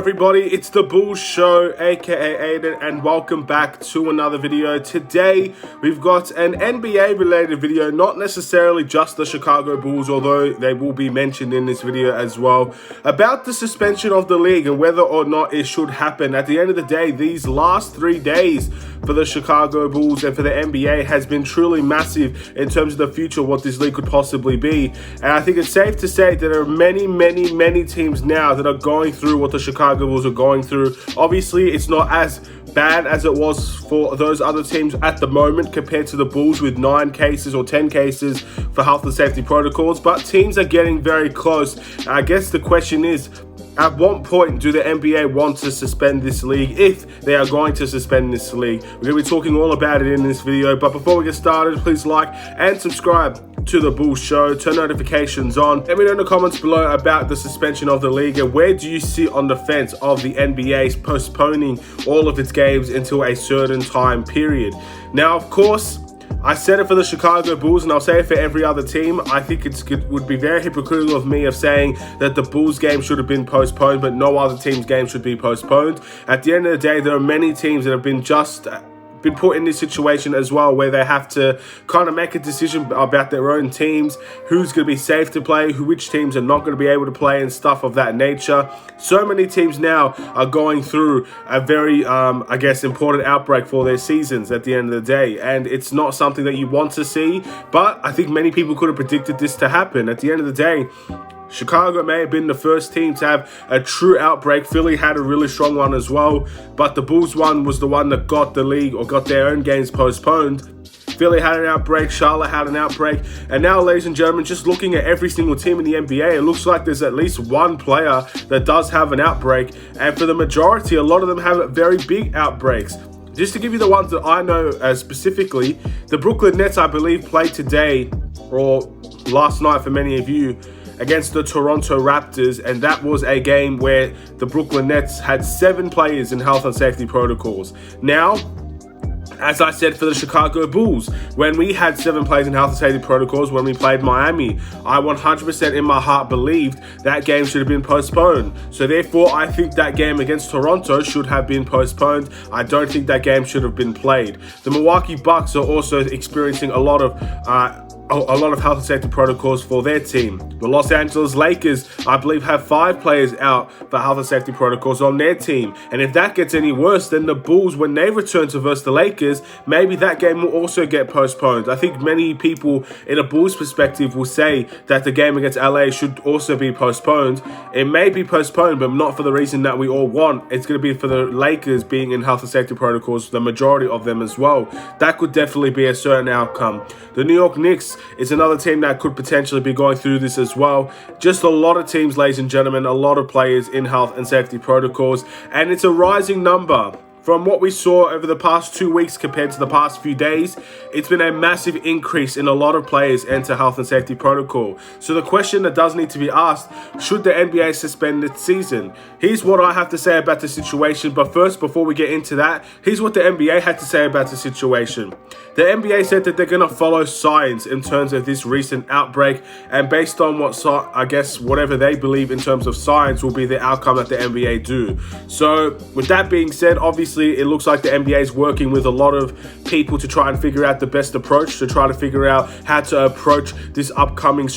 everybody, it's the Bulls Show, aka Aidan, and welcome back to another video. Today, we've got an NBA related video, not necessarily just the Chicago Bulls, although they will be mentioned in this video as well, about the suspension of the league and whether or not it should happen. At the end of the day, these last 3 days for the Chicago Bulls and for the NBA has been truly massive in terms of the future, what this league could possibly be. And I think it's safe to say that there are many teams now that are going through what the Chicago Bulls are going through. Obviously, it's not as bad as it was for those other teams at the moment compared to the Bulls with 9 cases or 10 cases for health and safety protocols, but teams are getting very close. And I guess the question is, at what point do the NBA want to suspend this league, if they are going to suspend this league? We're going to be talking all about it in this video, but before we get started, please like and subscribe to the Bulls Show, turn notifications on. Let me know in the comments below about the suspension of the league and where do you sit on the fence of the NBA postponing all of its games until a certain time period. Now, of course, I said it for the Chicago Bulls and I'll say it for every other team. I think it would be very hypocritical of me of saying that the Bulls game should have been postponed, but no other team's game should be postponed. At the end of the day, there are many teams that have been put in this situation as well, where they have to kind of make a decision about their own teams, who's going to be safe to play, which teams are not going to be able to play, and stuff of that nature. So many teams now are going through a very, I guess, important outbreak for their seasons at the end of the day, and it's not something that you want to see, but I think many people could have predicted this to happen. At the end of the day, Chicago may have been the first team to have a true outbreak. Philly had a really strong one as well, but the Bulls one was the one that got the league or got their own games postponed. Philly had an outbreak, Charlotte had an outbreak, and now, ladies and gentlemen, just looking at every single team in the NBA, it looks like there's at least one player that does have an outbreak, and for the majority, a lot of them have very big outbreaks. Just to give you the ones that I know specifically, the Brooklyn Nets, I believe, played today, or last night for many of you, against the Toronto Raptors, and that was a game where the Brooklyn Nets had 7 players in health and safety protocols. Now, as I said for the Chicago Bulls, when we had 7 players in health and safety protocols when we played Miami, I 100% in my heart believed that game should have been postponed. So therefore, I think that game against Toronto should have been postponed. I don't think that game should have been played. The Milwaukee Bucks are also experiencing a lot of health and safety protocols for their team. The Los Angeles Lakers, I believe, have 5 players out for health and safety protocols on their team. And if that gets any worse, then the Bulls, when they return to versus the Lakers, maybe that game will also get postponed. I think many people in a Bulls perspective will say that the game against LA should also be postponed. It may be postponed, but not for the reason that we all want. It's going to be for the Lakers being in health and safety protocols, the majority of them as well. That could definitely be a certain outcome. The New York Knicks is another team that could potentially be going through this as well. Just a lot of teams, ladies and gentlemen, a lot of players in health and safety protocols, and it's a rising number. From what we saw over the past 2 weeks compared to the past few days, it's been a massive increase in a lot of players enter health and safety protocol. So the question that does need to be asked, should the NBA suspend its season? Here's what I have to say about the situation, but first, before we get into that, here's what the NBA had to say about the situation. The NBA said that they're going to follow science in terms of this recent outbreak, and based on whatever they believe in terms of science will be the outcome that the NBA do. So with that being said, obviously it looks like the NBA is working with a lot of people to try and figure out the best approach, to try to figure out how to approach this upcoming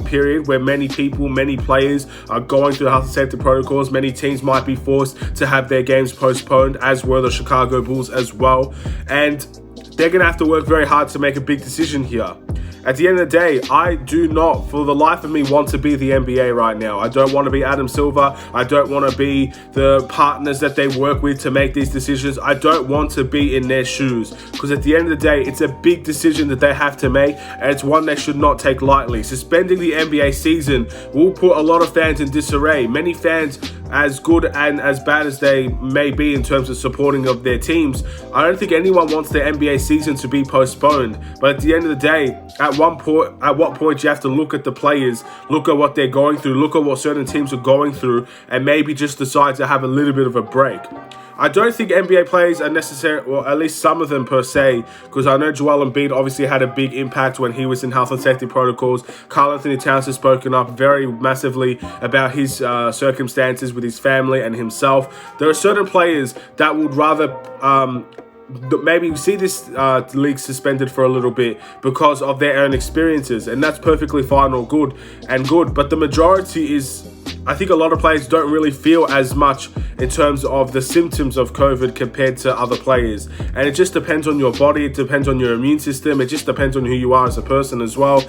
period where many people, many players are going through health and safety protocols. Many teams might be forced to have their games postponed, as were the Chicago Bulls as well. And they're going to have to work very hard to make a big decision here. At the end of the day, I do not, for the life of me, want to be the NBA right now. I don't want to be Adam Silver. I don't want to be the partners that they work with to make these decisions. I don't want to be in their shoes, because at the end of the day, it's a big decision that they have to make, and it's one they should not take lightly. Suspending the NBA season will put a lot of fans in disarray. Many fans, as good and as bad as they may be in terms of supporting of their teams, I don't think anyone wants the NBA season to be postponed. But at the end of the day, at what point you have to look at the players, look at what they're going through, look at what certain teams are going through, and maybe just decide to have a little bit of a break. I don't think NBA players are necessary, or at least some of them per se, because I know Joel Embiid obviously had a big impact when he was in health and safety protocols. Karl Anthony Towns has spoken up very massively about his circumstances with his family and himself. There are certain players that would rather maybe see this league suspended for a little bit because of their own experiences, and that's perfectly fine or good. But the majority is, I think a lot of players don't really feel as much in terms of the symptoms of COVID compared to other players. And it just depends on your body, it depends on your immune system, it just depends on who you are as a person as well.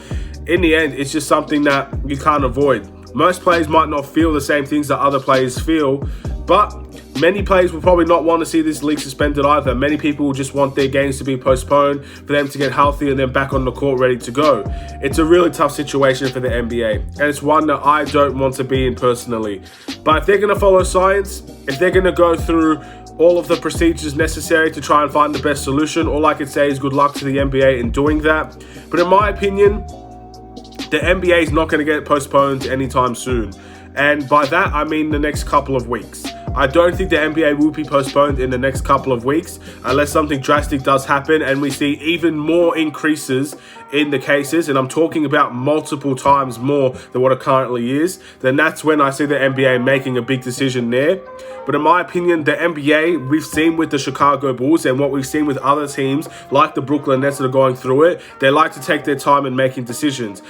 In the end, it's just something that you can't avoid. Most players might not feel the same things that other players feel, but many players will probably not want to see this league suspended either. Many people will just want their games to be postponed for them to get healthy and then back on the court ready to go. It's a really tough situation for the NBA, and it's one that I don't want to be in personally. But if they're going to follow science, if they're going to go through all of the procedures necessary to try and find the best solution, all I could say is good luck to the NBA in doing that. But in my opinion, the NBA is not going to get postponed anytime soon. And by that, I mean the next couple of weeks. I don't think the NBA will be postponed in the next couple of weeks unless something drastic does happen and we see even more increases in the cases, and I'm talking about multiple times more than what it currently is. Then that's when I see the NBA making a big decision there. But in my opinion, the NBA, we've seen with the Chicago Bulls and what we've seen with other teams like the Brooklyn Nets that are going through it, they like to take their time in making decisions.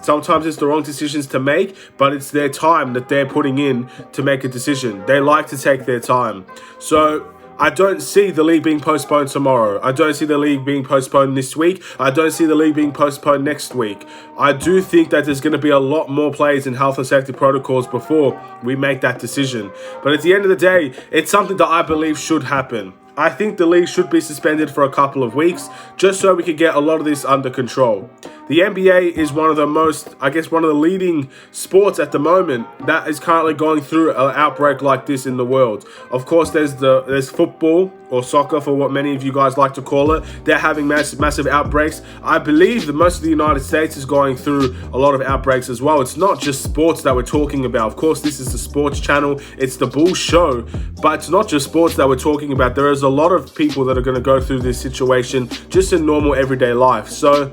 Sometimes it's the wrong decisions to make, but it's their time that they're putting in to make a decision. They like to take their time. So I don't see the league being postponed tomorrow. I don't see the league being postponed this week. I don't see the league being postponed next week. I do think that there's going to be a lot more players in health and safety protocols before we make that decision. But at the end of the day, it's something that I believe should happen. I think the league should be suspended for a couple of weeks just so we can get a lot of this under control. The NBA is one of the leading sports at the moment that is currently going through an outbreak like this in the world. Of course, there's football or soccer, for what many of you guys like to call it. They're having massive outbreaks. I believe that most of the United States is going through a lot of outbreaks as well. It's not just sports that we're talking about. Of course, this is the sports channel. It's the Bull Show. But it's not just sports that we're talking about. There is a lot of people that are going to go through this situation just in normal everyday life. So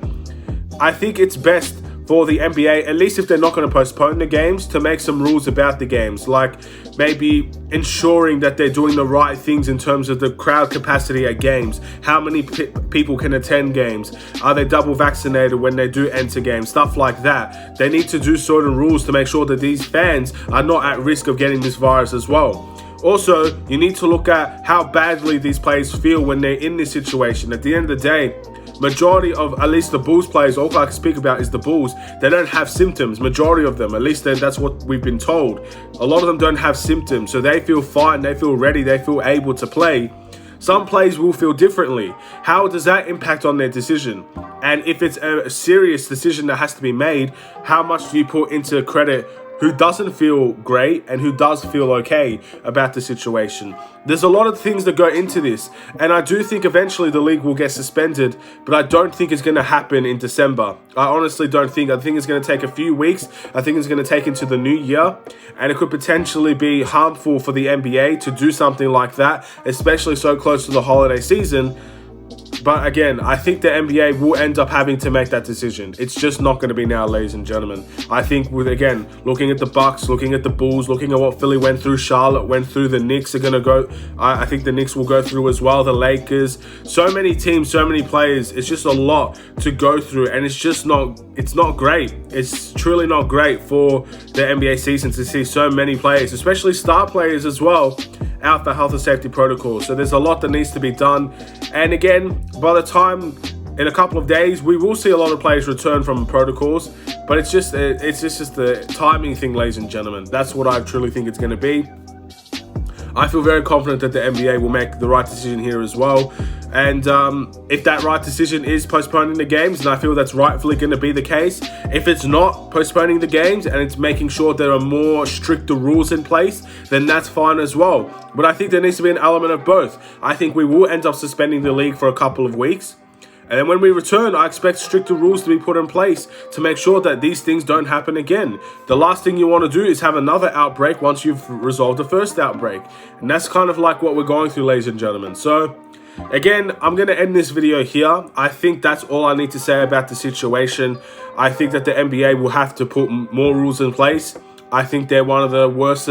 I think it's best for the NBA, at least if they're not going to postpone the games, to make some rules about the games, like maybe ensuring that they're doing the right things in terms of the crowd capacity at games. How many people can attend games? Are they double vaccinated when they do enter games? Stuff like that. They need to do certain rules to make sure that these fans are not at risk of getting this virus as well. Also, you need to look at how badly these players feel when they're in this situation. At the end of the day, majority of, at least the Bulls players, all I can speak about is the Bulls, they don't have symptoms. Majority of them, at least that's what we've been told. A lot of them don't have symptoms, so they feel fine, they feel ready, they feel able to play. Some players will feel differently. How does that impact on their decision? And if it's a serious decision that has to be made, how much do you put into credit who doesn't feel great and who does feel okay about the situation? There's a lot of things that go into this, and I do think eventually the league will get suspended, but I don't think it's going to happen in December. I honestly don't think. I think it's going to take a few weeks. I think it's going to take into the new year, and it could potentially be harmful for the NBA to do something like that, especially so close to the holiday season. But again, I think the NBA will end up having to make that decision. It's just not going to be now, ladies and gentlemen. I think with, again, looking at the Bucks, looking at the Bulls, looking at what Philly went through, Charlotte went through, the Knicks are going to go. I think the Knicks will go through as well, the Lakers. So many teams, so many players. It's just a lot to go through, and it's not great. It's truly not great for the NBA season to see so many players, especially star players as well, out for health and safety protocols. So there's a lot that needs to be done. And again, by the time in a couple of days, we will see a lot of players return from protocols. But it's just the timing thing, ladies and gentlemen. That's what I truly think it's going to be. I feel very confident that the NBA will make the right decision here as well. And if that right decision is postponing the games, and I feel that's rightfully going to be the case, if it's not postponing the games and it's making sure there are more stricter rules in place, then that's fine as well. But I think there needs to be an element of both. I think we will end up suspending the league for a couple of weeks. And then when we return, I expect stricter rules to be put in place to make sure that these things don't happen again. The last thing you want to do is have another outbreak once you've resolved the first outbreak. And that's kind of like what we're going through, ladies and gentlemen. So again, I'm going to end this video here. I think that's all I need to say about the situation. I think that the NBA will have to put more rules in place. I think they're one of the worst,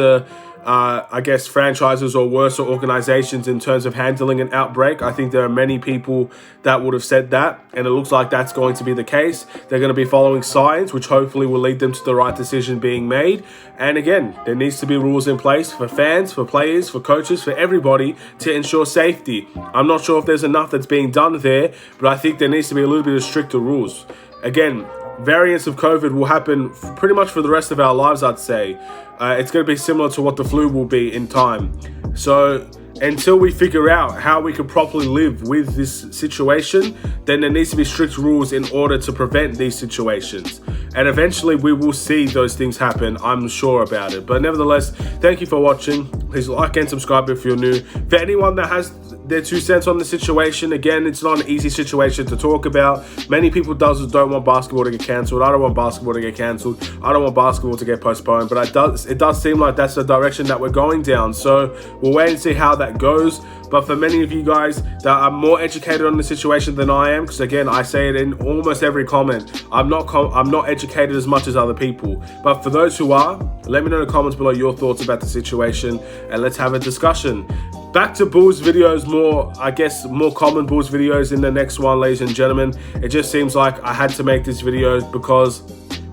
I guess, franchises or worse organizations in terms of handling an outbreak. I think there are many people that would have said that, and it looks like that's going to be the case. They're going to be following science, which hopefully will lead them to the right decision being made. And again, there needs to be rules in place for fans, for players, for coaches, for everybody to ensure safety. I'm not sure if there's enough that's being done there, but I think there needs to be a little bit of stricter rules. Again, variants of COVID will happen pretty much for the rest of our lives, I'd say. It's going to be similar to what the flu will be in time. So until we figure out how we can properly live with this situation, then there needs to be strict rules in order to prevent these situations. And eventually we will see those things happen, I'm sure about it. But nevertheless, thank you for watching. Please like and subscribe if you're new. For anyone that has their 2 cents on the situation, again, it's not an easy situation to talk about. Many people don't want basketball to get cancelled. I don't want basketball to get cancelled. I don't want basketball to get postponed. But it does seem like that's the direction that we're going down. So we'll wait and see how that goes. But for many of you guys that are more educated on the situation than I am, because again, I say it in almost every comment, I'm not educated as much as other people. But for those who are, let me know in the comments below your thoughts about the situation, and let's have a discussion. Back to Bulls videos, more common Bulls videos in the next one, ladies and gentlemen. It just seems like I had to make this video because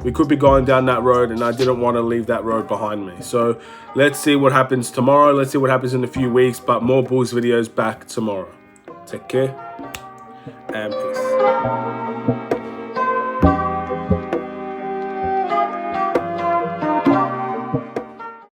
we could be going down that road, and I didn't want to leave that road behind me. So let's see what happens tomorrow. Let's see what happens in a few weeks, but more Bulls videos back tomorrow. Take care and peace.